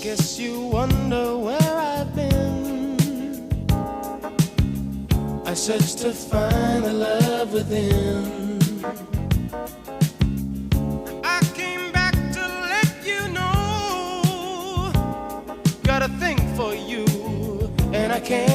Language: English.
Guess you wonder where I've been. I searched to find the love within. I came back to let you know, got a thing for you, and I can't